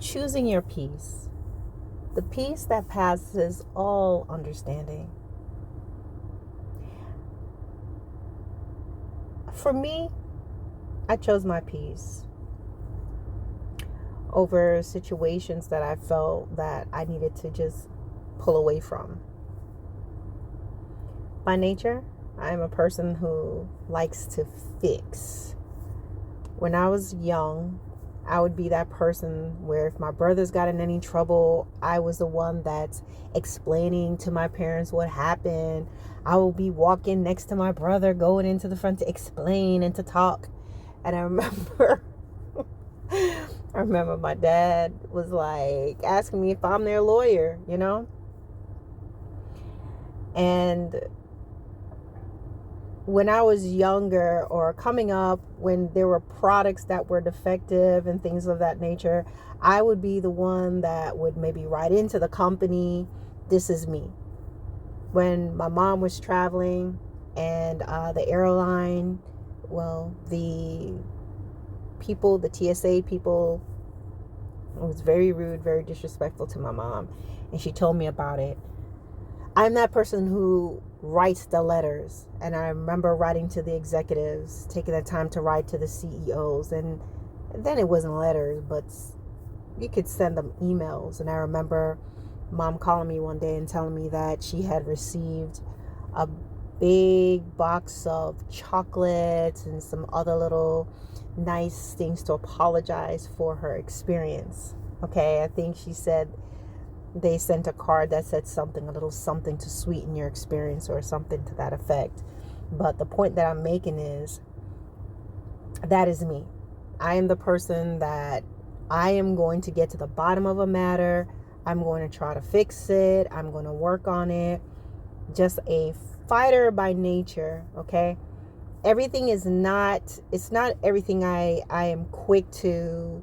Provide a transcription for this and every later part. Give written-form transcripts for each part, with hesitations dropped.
choosing your peace, the peace that passes all understanding. For me, I chose my peace over situations that I felt that I needed to just pull away from. By nature, I am a person who likes to fix. When I was young, I would be that person where if my brothers got in any trouble, I was the one that's explaining to my parents what happened. I will be walking next to my brother, going into the front to explain and to talk. And I remember my dad was like asking me if I'm their lawyer, And when I was younger or coming up, when there were products that were defective and things of that nature, I would be the one that would maybe write into the company, "This is me." When my mom was traveling and the airline, the people, the TSA people, was very rude, very disrespectful to my mom, and she told me about it. I'm that person who writes the letters, and I remember writing to the executives, taking the time to write to the CEOs, and then it wasn't letters, but you could send them emails. And I remember mom calling me one day and telling me that she had received a big box of chocolates and some other little nice things to apologize for her experience. Okay, I think she said they sent a card that said something, a little something to sweeten your experience or something to that effect. But the point that I'm making is that is me. I am the person that I am going to get to the bottom of a matter. I'm going to try to fix it. I'm going to work on it. Just a fighter by nature, okay? Everything is not, it's not everything I am quick to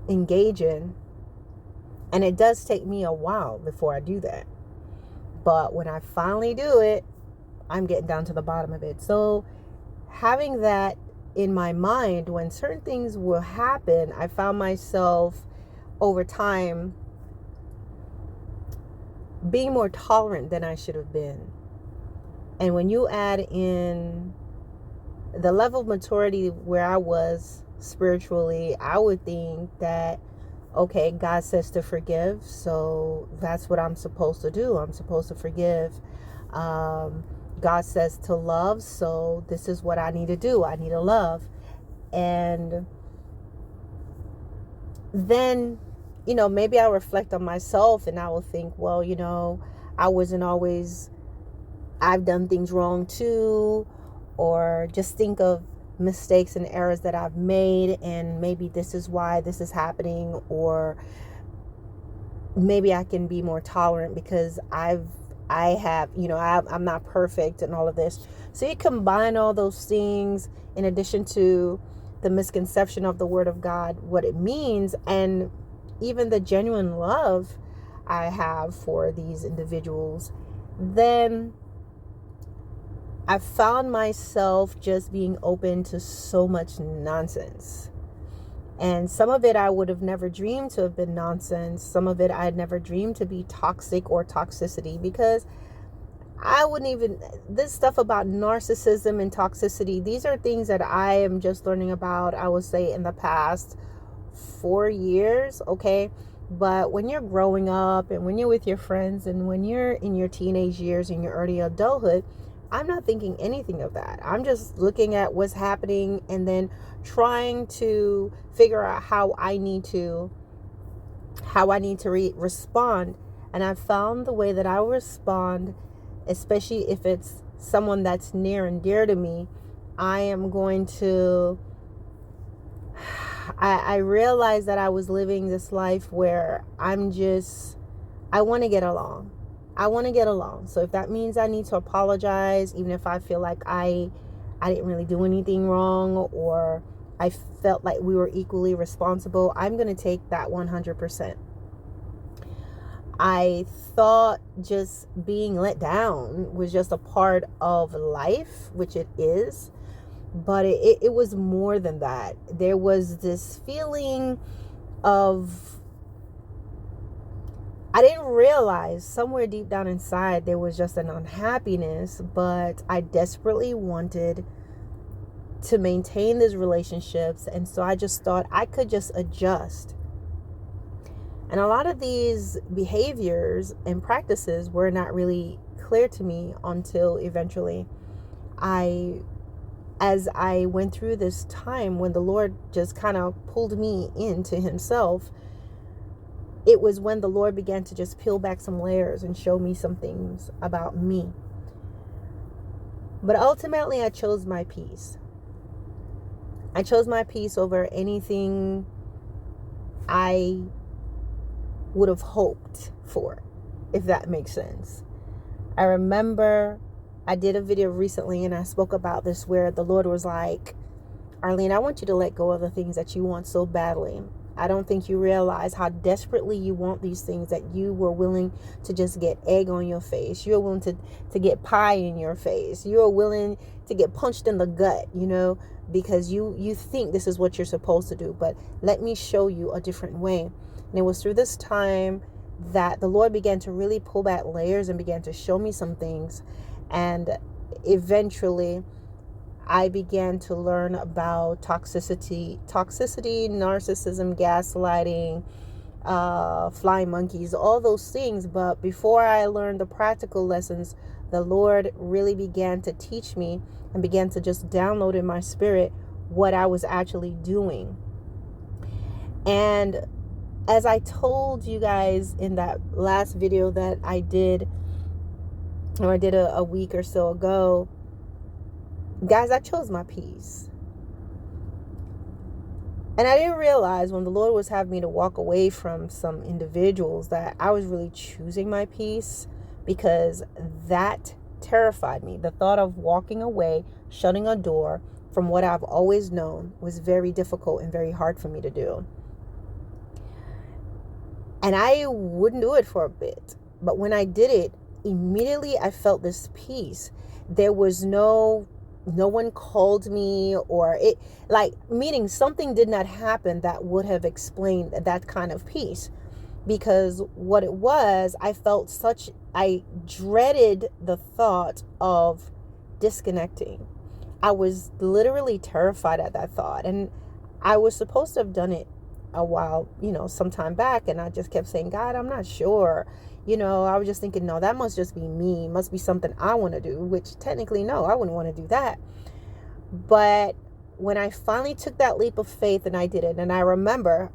engage in. And it does take me a while before I do that. But when I finally do it, I'm getting down to the bottom of it. So having that in my mind, when certain things will happen, I found myself over time being more tolerant than I should have been. And when you add in the level of maturity where I was spiritually, I would think that, okay, God says to forgive, so that's what I'm supposed to do. I'm supposed to forgive. God says to love, so this is what I need to do. I need to love. And then, maybe I'll reflect on myself and I will think, well, I wasn't always, I've done things wrong too, or just think of mistakes and errors that I've made, and maybe this is why this is happening, or maybe I can be more tolerant because I'm not perfect and all of this. So you combine all those things in addition to the misconception of the Word of God, what it means, and even the genuine love I have for these individuals, then I found myself just being open to so much nonsense. And some of it I would have never dreamed to have been nonsense. Some of it I had never dreamed to be toxic or toxicity, because I wouldn't even, this stuff about narcissism and toxicity, these are things that I am just learning about, I would say, in the past 4 years, okay? But when you're growing up and when you're with your friends and when you're in your teenage years, in your early adulthood, I'm not thinking anything of that. I'm just looking at what's happening and then trying to figure out how I need to respond. And I found the way that I respond, especially if it's someone that's near and dear to me, I am going to, I realized that I was living this life where I want to get along. I want to get along. So if that means I need to apologize, even if I feel like I didn't really do anything wrong, or I felt like we were equally responsible, I'm going to take that 100%. I thought just being let down was just a part of life, which it is. But it was more than that. There was this feeling of, I didn't realize somewhere deep down inside there was just an unhappiness, but I desperately wanted to maintain these relationships. And so I just thought I could just adjust. And a lot of these behaviors and practices were not really clear to me until eventually as I went through this time when the Lord just kind of pulled me into himself. It was when the Lord began to just peel back some layers and show me some things about me. But ultimately, I chose my peace. I chose my peace over anything I would have hoped for, if that makes sense. I remember I did a video recently and I spoke about this where the Lord was like, Arlene, I want you to let go of the things that you want so badly. I don't think you realize how desperately you want these things that you were willing to just get egg on your face. You're willing to get pie in your face. You're willing to get punched in the gut, because you think this is what you're supposed to do. But let me show you a different way. And it was through this time that the Lord began to really pull back layers and began to show me some things. And eventually I began to learn about toxicity, narcissism, gaslighting, flying monkeys, all those things. But before I learned the practical lessons, the Lord really began to teach me and began to just download in my spirit what I was actually doing. And as I told you guys in that last video that I did a week or so ago, guys, I chose my peace. And I didn't realize when the Lord was having me to walk away from some individuals that I was really choosing my peace, because that terrified me. The thought of walking away, shutting a door from what I've always known was very difficult and very hard for me to do. And I wouldn't do it for a bit. But when I did it, immediately I felt this peace. There was no one called me, or it, like, meaning something did not happen that would have explained that kind of peace. Because what it was, I dreaded the thought of disconnecting. I was literally terrified at that thought. And I was supposed to have done it a while, some time back. And I just kept saying, God, I'm not sure. I was just thinking, no, that must just be me. It must be something I want to do, which technically, no, I wouldn't want to do that. But when I finally took that leap of faith and I did it, and I remember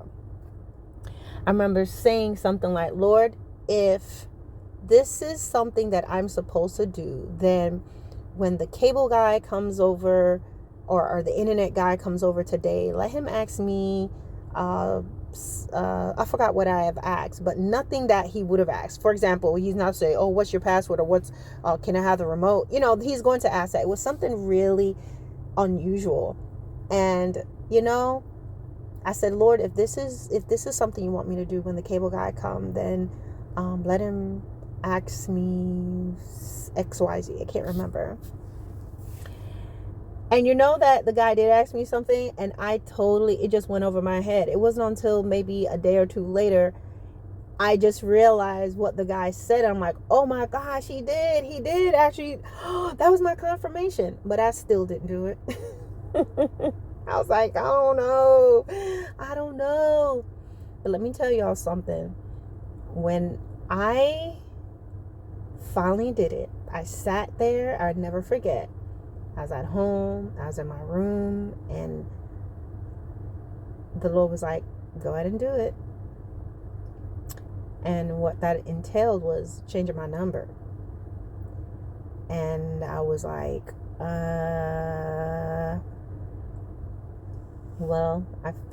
saying something like, Lord, if this is something that I'm supposed to do, then when the cable guy comes over or the internet guy comes over today, let him ask me, I forgot what I have asked, but nothing that he would have asked. For example, he's not saying, oh, what's your password, or can I have the remote? He's going to ask that. It was something really unusual. And, I said, Lord, if this is something you want me to do when the cable guy come, then let him ask me XYZ. I can't remember. And that the guy did ask me something, and it just went over my head. It wasn't until maybe a day or two later, I just realized what the guy said. I'm like, oh my gosh, he did actually. That was my confirmation, but I still didn't do it. I was like, I don't know. But let me tell y'all something. When I finally did it, I sat there, I'd never forget. I was at home, I was in my room, and the Lord was like, go ahead and do it. And what that entailed was changing my number. And I was like, well,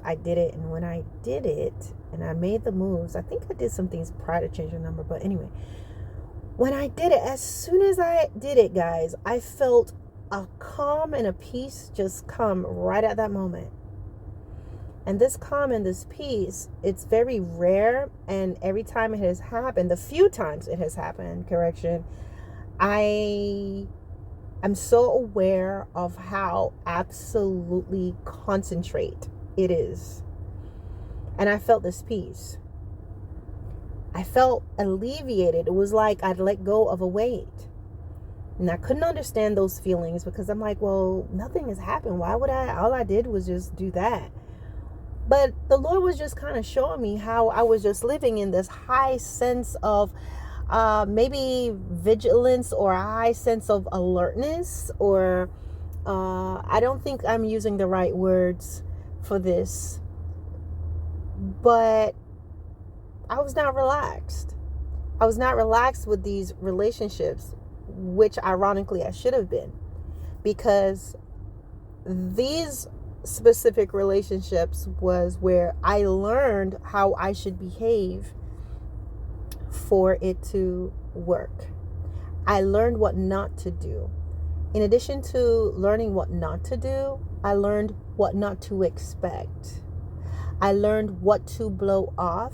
I did it. And when I did it and I made the moves, I think I did some things prior to changing the number. But anyway, when I did it, as soon as I did it, guys, I felt a calm and a peace just come right at that moment. And this calm and this peace, it's very rare. And every time it has happened, the few times it has happened, I'm so aware of how absolutely concentrate it is. And I felt this peace. I felt alleviated. It was like I'd let go of a weight. And I couldn't understand those feelings because I'm like, well, nothing has happened. Why would I? All I did was just do that. But the Lord was just kind of showing me how I was just living in this high sense of maybe vigilance, or a high sense of alertness, or I don't think I'm using the right words for this, but I was not relaxed. I was not relaxed with these relationships, which ironically I should have been, because these specific relationships was where I learned how I should behave for it to work. I learned what not to do. In addition to learning what not to do, I learned what not to expect. I learned what to blow off.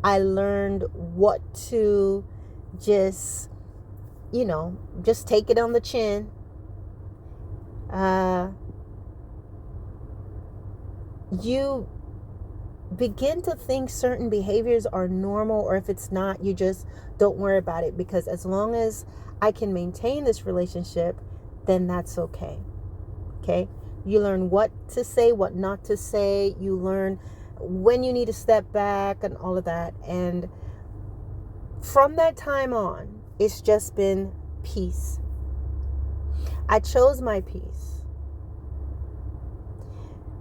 I learned what to just, just take it on the chin. You begin to think certain behaviors are normal, or if it's not, you just don't worry about it, because as long as I can maintain this relationship, then that's okay. Okay? You learn what to say, what not to say. You learn when you need to step back and all of that. And from that time on, it's just been peace. I chose my peace.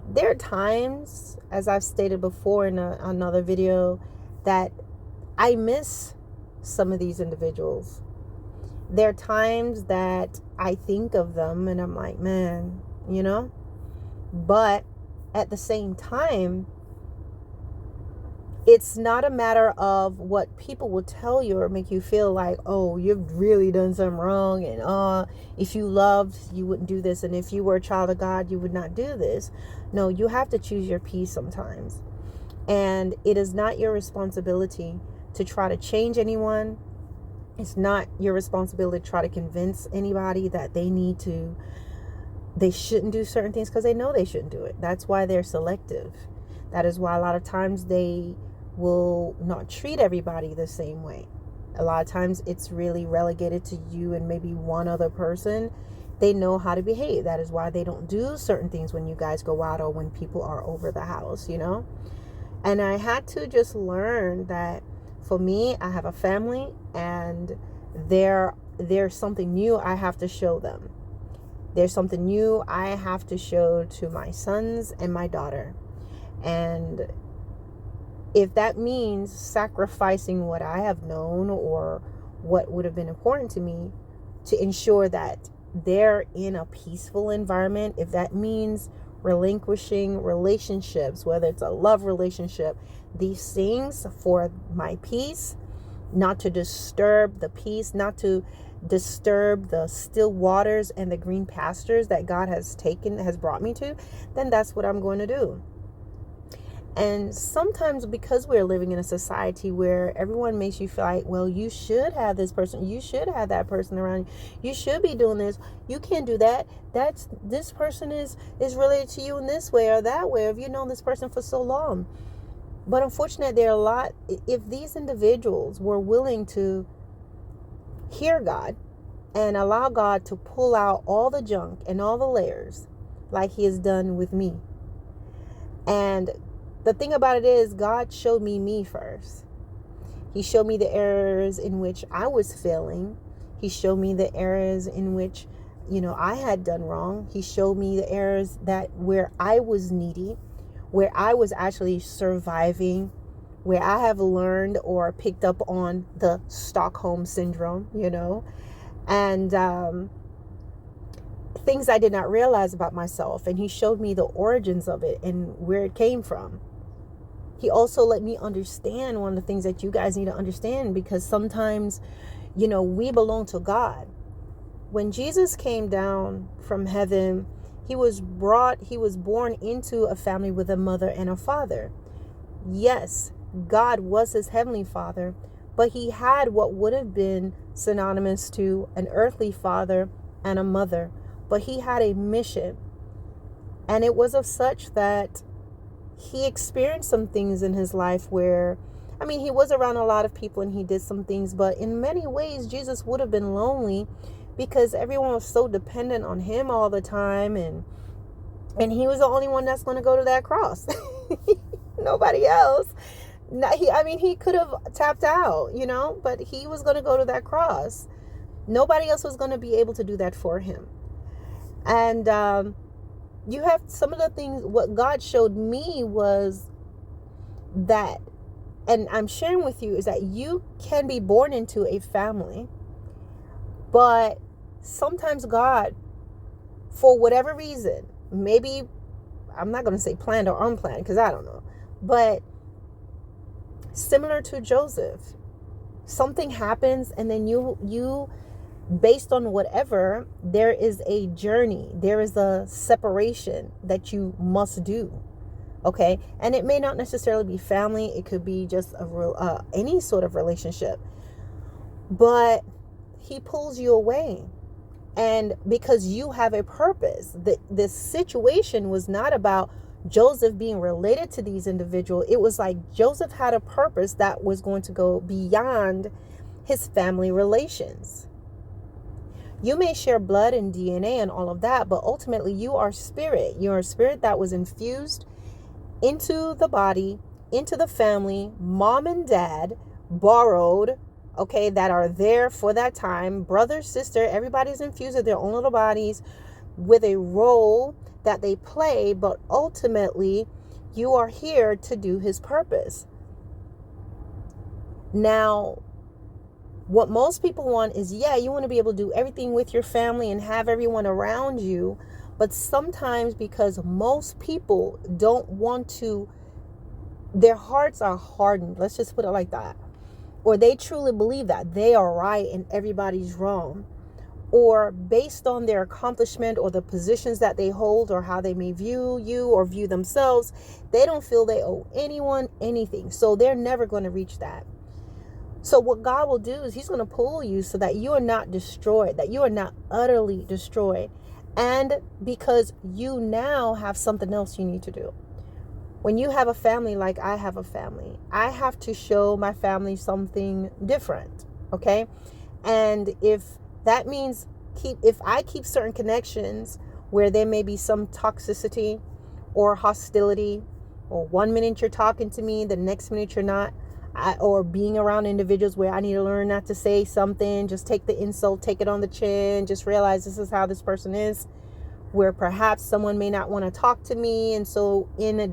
There are times, as I've stated before in another video, that I miss some of these individuals. There are times that I think of them and I'm like, man, but at the same time, it's not a matter of what people will tell you or make you feel like, oh, you've really done something wrong, and if you loved, you wouldn't do this, and if you were a child of God, you would not do this. No, you have to choose your peace sometimes. And it is not your responsibility to try to change anyone. It's not your responsibility to try to convince anybody that they shouldn't do certain things, because they know they shouldn't do it. That's why they're selective. That is why a lot of times they will not treat everybody the same way. A lot of times it's really relegated to you and maybe one other person. They know how to behave. That is why they don't do certain things when you guys go out or when people are over the house, And I had to just learn that for me, I have a family, and there's something new I have to show them. There's something new I have to show to my sons and my daughter. And if that means sacrificing what I have known or what would have been important to me to ensure that they're in a peaceful environment, if that means relinquishing relationships, whether it's a love relationship, these things for my peace, not to disturb the peace, not to disturb the still waters and the green pastures that God has brought me to, then that's what I'm going to do. And sometimes, because we're living in a society where everyone makes you feel like, well, you should have this person, you should have that person around you, you should be doing this, you can't do that, this person is related to you in this way or that way, if you've known this person for so long. But unfortunately, there are a lot, if these individuals were willing to hear God and allow God to pull out all the junk and all the layers like he has done with me. And the thing about it is, God showed me first. He showed me the areas in which I was failing. He showed me the areas in which, I had done wrong. He showed me the areas where I was needy, where I was actually surviving, where I have learned or picked up on the Stockholm syndrome, and things I did not realize about myself. And he showed me the origins of it and where it came from. He also let me understand one of the things that you guys need to understand, because sometimes, we belong to God. When Jesus came down from heaven, he was born into a family with a mother and a father. Yes, God was his heavenly father, but he had what would have been synonymous to an earthly father and a mother. But he had a mission, and it was of such that he experienced some things in his life where, I mean, he was around a lot of people and he did some things, but in many ways, Jesus would have been lonely because everyone was so dependent on him all the time. And he was the only one that's going to go to that cross. Nobody else. He could have tapped out, but he was going to go to that cross. Nobody else was going to be able to do that for him. And you have some of the things, what God showed me was that, and I'm sharing with you, is that you can be born into a family, but sometimes God, for whatever reason, maybe, I'm not going to say planned or unplanned because I don't know, but similar to Joseph, something happens and then you based on whatever, there is a journey, there is a separation that you must do. Okay, and it may not necessarily be family, it could be just a real any sort of relationship, but he pulls you away. And because you have a purpose, this situation was not about Joseph being related to these individuals. It was like Joseph had a purpose that was going to go beyond his family relations. You may share blood and DNA and all of that, but ultimately you are spirit. You're a spirit that was infused into the body, into the family, mom and dad, borrowed, okay, that are there for that time, brother, sister, everybody's infused with their own little bodies with a role that they play, but ultimately you are here to do his purpose. Now, what most people want is, you want to be able to do everything with your family and have everyone around you, but sometimes because most people don't want to, their hearts are hardened, let's just put it like that, or they truly believe that they are right and everybody's wrong, or based on their accomplishment or the positions that they hold or how they may view you or view themselves, they don't feel they owe anyone anything. So they're never going to reach that. So what God will do is he's going to pull you so that you are not destroyed, that you are not utterly destroyed. And because you now have something else you need to do. When you have a family like I have a family, I have to show my family something different, okay? And if that means if I keep certain connections where there may be some toxicity or hostility, or 1 minute you're talking to me, the next minute you're not, or being around individuals where I need to learn not to say something, just take the insult, take it on the chin, just realize this is how this person is, where perhaps someone may not want to talk to me, and so in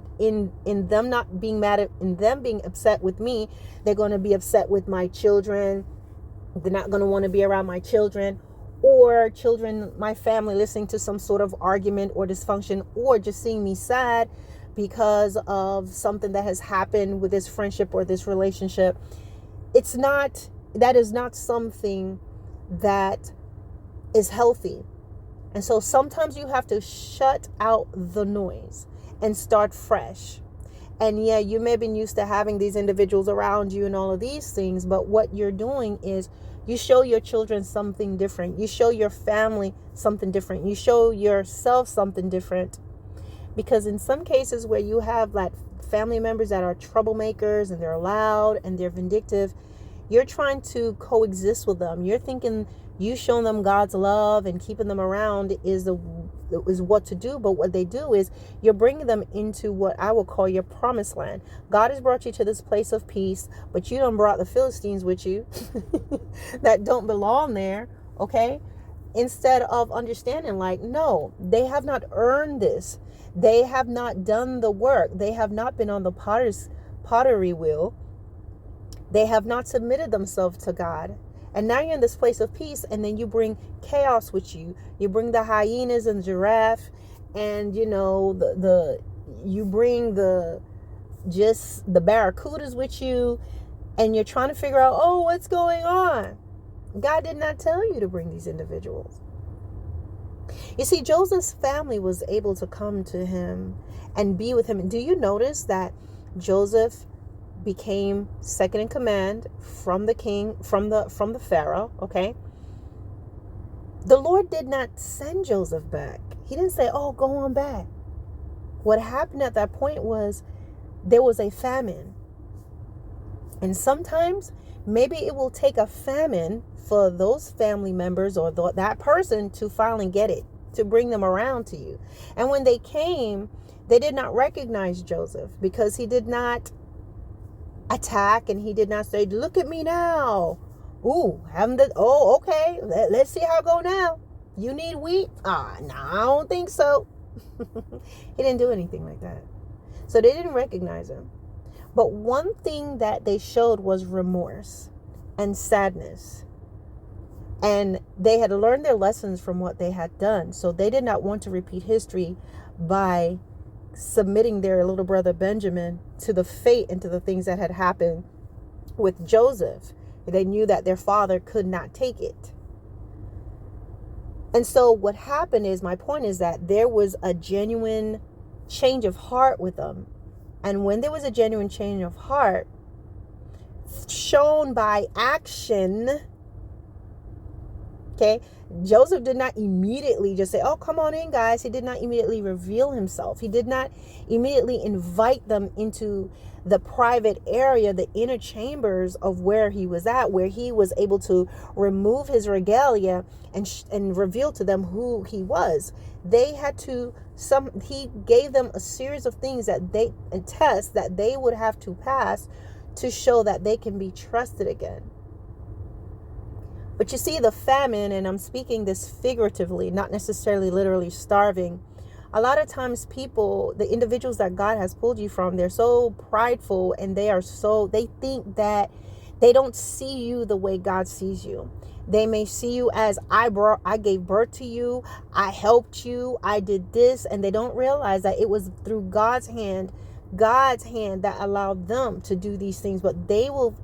them not being mad at, in them being upset with me, they're going to be upset with my children. They're not going to want to be around my children, or children, my family, listening to some sort of argument or dysfunction, or just seeing me sad because of something that has happened with this friendship or this relationship. That is not something that is healthy. And so sometimes you have to shut out the noise and start fresh. And you may have been used to having these individuals around you and all of these things, but what you're doing is you show your children something different. You show your family something different. You show yourself something different. Because in some cases where you have like family members that are troublemakers and they're loud and they're vindictive, you're trying to coexist with them. You're thinking you showing them God's love and keeping them around is what to do. But what they do is you're bringing them into what I will call your promised land. God has brought you to this place of peace, but you done brought the Philistines with you that don't belong there. Okay. Instead of understanding, like, no, they have not earned this. They have not done the work. They have not been on the pottery wheel. They have not submitted themselves to God. And now you're in this place of peace, and then you bring chaos with you. You bring the hyenas and giraffe, and you bring the barracudas with you, and you're trying to figure out, what's going on? God did not tell you to bring these individuals. You see, Joseph's family was able to come to him and be with him. Do you notice that Joseph became second in command from the king, from the Pharaoh, okay? The Lord did not send Joseph back. He didn't say, go on back. What happened at that point was there was a famine. And sometimes maybe it will take a famine for those family members or that person to finally get it, to bring them around to you. And when they came, they did not recognize Joseph because he did not attack and he did not say, look at me now. Ooh, okay, let's see how it go now. You need wheat? No, I don't think so. He didn't do anything like that. So they didn't recognize him. But one thing that they showed was remorse and sadness. And they had learned their lessons from what they had done. So they did not want to repeat history by submitting their little brother Benjamin to the fate and to the things that had happened with Joseph. They knew that their father could not take it. And so what happened is, my point is that there was a genuine change of heart with them. And when there was a genuine change of heart shown by action, okay, Joseph did not immediately just say, oh, come on in, guys. He did not immediately reveal himself. He did not immediately invite them into the private area, the inner chambers of where he was at, where he was able to remove his regalia and reveal to them who he was. They had to, he gave them a series of things and tests that they would have to pass to show that they can be trusted again. But you see, the famine, and I'm speaking this figuratively, not necessarily literally starving. A lot of times people, the individuals that God has pulled you from, they're so prideful and they think that they don't see you the way God sees you. They may see you as I gave birth to you, I helped you, I did this, and they don't realize that it was through God's hand that allowed them to do these things. But they will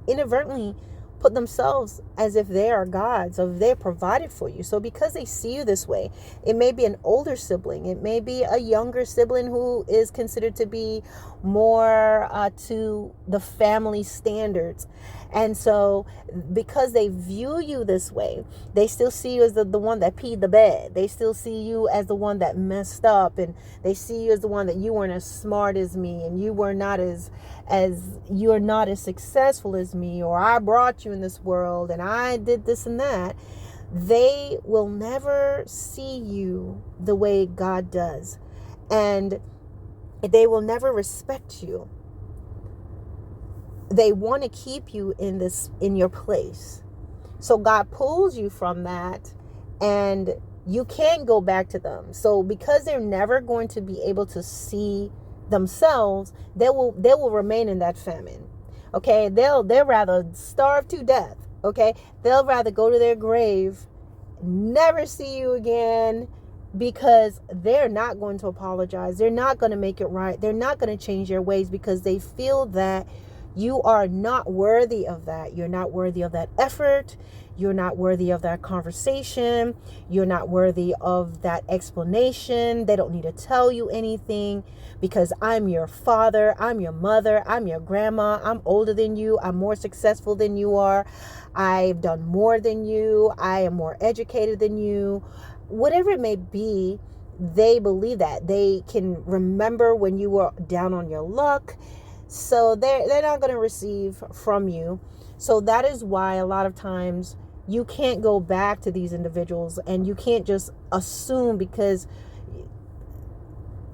inadvertently put themselves as if they are gods, or they're provided for you. So because they see you this way, it may be an older sibling, it may be a younger sibling who is considered to be more to the family standards. And so because they view you this way, they still see you as the one that peed the bed. They still see you as the one that messed up, and they see you as the one that you weren't as smart as me, and you were not as you're not as successful as me, or I brought you in this world and I did this and that. They will never see you the way God does, and they will never respect you. They want to keep you in your place. So God pulls you from that, and you can't go back to them. So because they're never going to be able to see themselves, they will remain in that famine. Okay, they'll rather starve to death. Okay, they'll rather go to their grave, never see you again, because they're not going to apologize. They're not going to make it right. They're not going to change their ways, because they feel that you are not worthy of that. You're not worthy of that effort. You're not worthy of that conversation. You're not worthy of that explanation. They don't need to tell you anything, because I'm your father, I'm your mother, I'm your grandma, I'm older than you, I'm more successful than you are, I've done more than you, I am more educated than you. Whatever it may be, they believe that. They can remember when you were down on your luck. So they're not going to receive from you. So that is why a lot of times you can't go back to these individuals, and you can't just assume because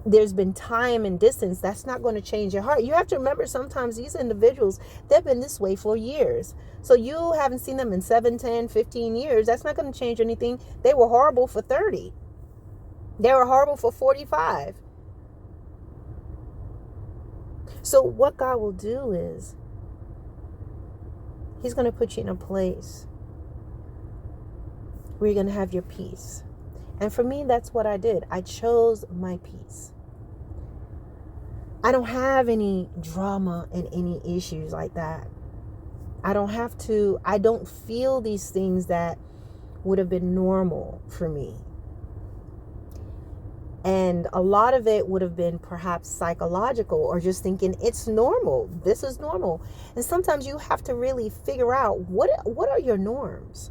there's been time and distance, that's not going to change your heart. You have to remember, sometimes these individuals, they've been this way for years. So you haven't seen them in 7, 10, 15 years. That's not going to change anything. They were horrible for 30. They were horrible for 45. So what God will do is He's going to put you in a place where you're going to have your peace. And for me, that's what I did. I chose my peace. I don't have any drama and any issues like that. I don't feel these things that would have been normal for me. And a lot of it would have been perhaps psychological, or just thinking it's normal. This is normal. And sometimes you have to really figure out what are your norms?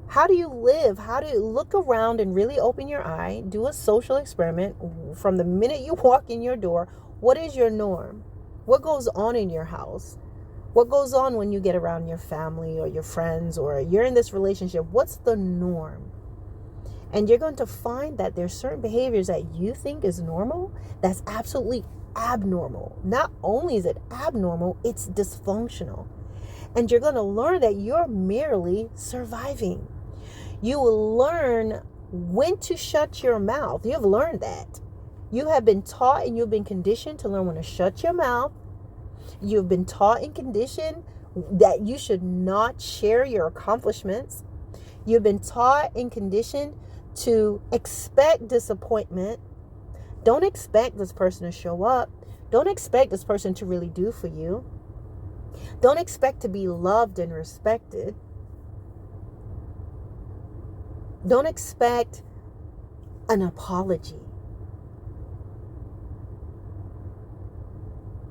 How do you live? How do you look around and really open your eye, do a social experiment from the minute you walk in your door? What is your norm? What goes on in your house? What goes on when you get around your family or your friends or you're in this relationship? What's the norm? And you're going to find that there's certain behaviors that you think is normal that's absolutely abnormal. Not only is it abnormal, it's dysfunctional. And you're going to learn that you're merely surviving. You will learn when to shut your mouth. You've learned that. You have been taught and you've been conditioned to learn when to shut your mouth. You've been taught and conditioned that you should not share your accomplishments. You've been taught and conditioned to expect disappointment. Don't expect this person to show up. Don't expect this person to really do for you. Don't expect to be loved and respected. Don't expect an apology.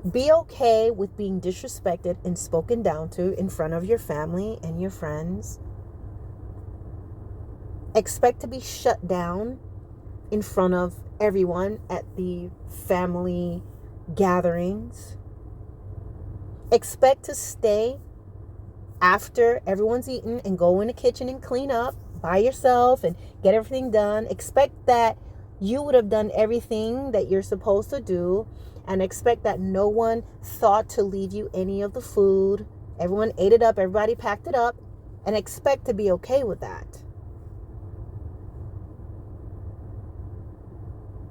Be okay with being disrespected and spoken down to in front of your family and your friends. Expect to be shut down in front of everyone at the family gatherings. Expect to stay after everyone's eaten and go in the kitchen and clean up by yourself and get everything done. Expect that you would have done everything that you're supposed to do, and expect that no one thought to leave you any of the food. Everyone ate it up, everybody packed it up, and expect to be okay with that.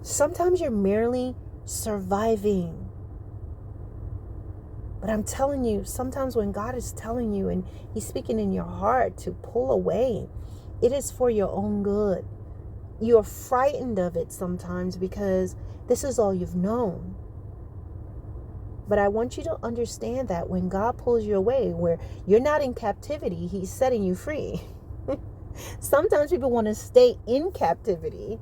Sometimes you're merely surviving. But I'm telling you, sometimes when God is telling you and He's speaking in your heart to pull away, it is for your own good. You're frightened of it sometimes because this is all you've known. But I want you to understand that when God pulls you away, where you're not in captivity, He's setting you free. Sometimes people want to stay in captivity.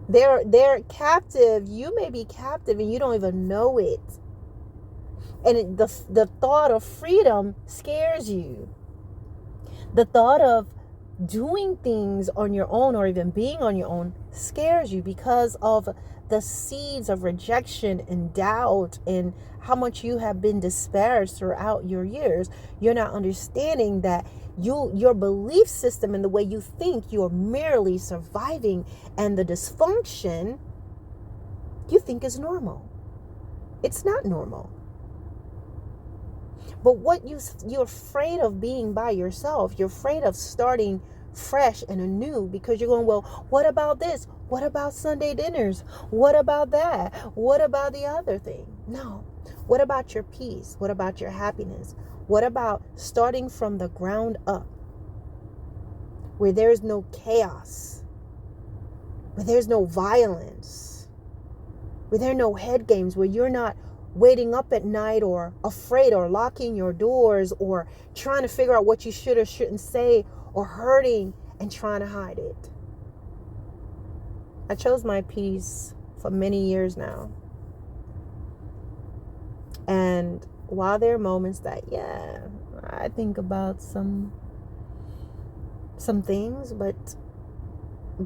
They're captive. You may be captive and you don't even know it. And the thought of freedom scares you. The thought of doing things on your own or even being on your own scares you because of the seeds of rejection and doubt and how much you have been disparaged throughout your years. You're not understanding that your belief system and the way you think, you're merely surviving, and the dysfunction you think is normal. It's not normal. But what you're afraid of being by yourself. You're afraid of starting fresh and anew because you're going, well, what about this? What about Sunday dinners? What about that? What about the other thing? No. What about your peace? What about your happiness? What about starting from the ground up where there's no chaos, where there's no violence, where there are no head games, where you're not waiting up at night or afraid or locking your doors or trying to figure out what you should or shouldn't say or hurting and trying to hide it. I chose my peace for many years now. And while there are moments that, yeah, I think about some things, but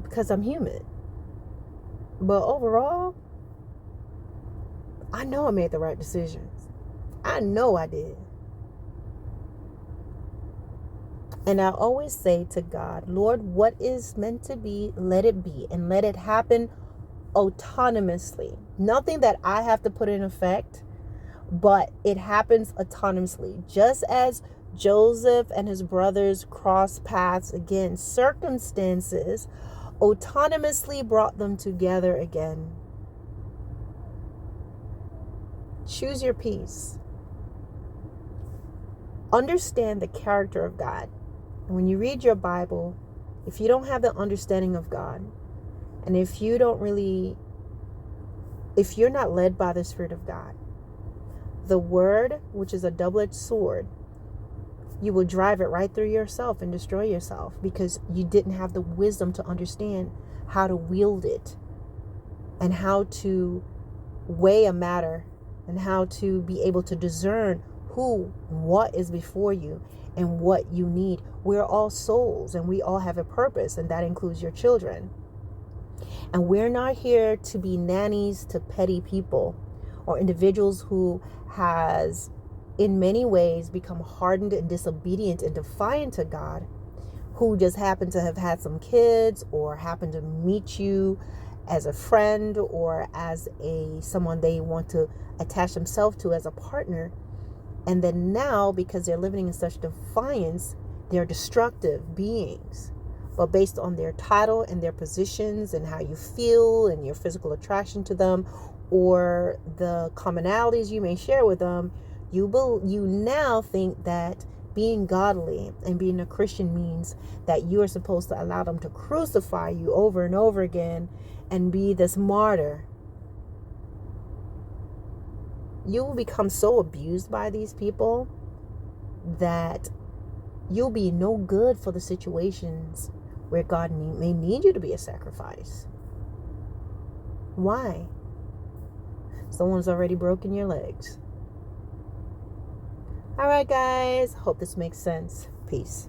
because I'm human. But overall, I know I made the right decisions. I know I did. And I always say to God, Lord, what is meant to be, let it be. And let it happen autonomously. Nothing that I have to put in effect, but it happens autonomously. Just as Joseph and his brothers crossed paths again, circumstances autonomously brought them together again. Choose your peace. Understand the character of God. And when you read your Bible, if you don't have the understanding of God, and if you're not led by the Spirit of God, the word, which is a double-edged sword, you will drive it right through yourself and destroy yourself because you didn't have the wisdom to understand how to wield it and how to weigh a matter and how to be able to discern who and what is before you and what you need. We're all souls and we all have a purpose, and that includes your children. And we're not here to be nannies to petty people or individuals who has in many ways become hardened and disobedient and defiant to God, who just happen to have had some kids or happen to meet you as a friend or as someone they want to attach themselves to as a partner. And then now, because they're living in such defiance, they're destructive beings. But based on their title and their positions and how you feel and your physical attraction to them or the commonalities you may share with them, you now think that being godly and being a Christian means that you are supposed to allow them to crucify you over and over again and be this martyr. You will become so abused by these people that you'll be no good for the situations where God may need you to be a sacrifice. Why? Someone's already broken your legs. All right, guys. Hope this makes sense. Peace.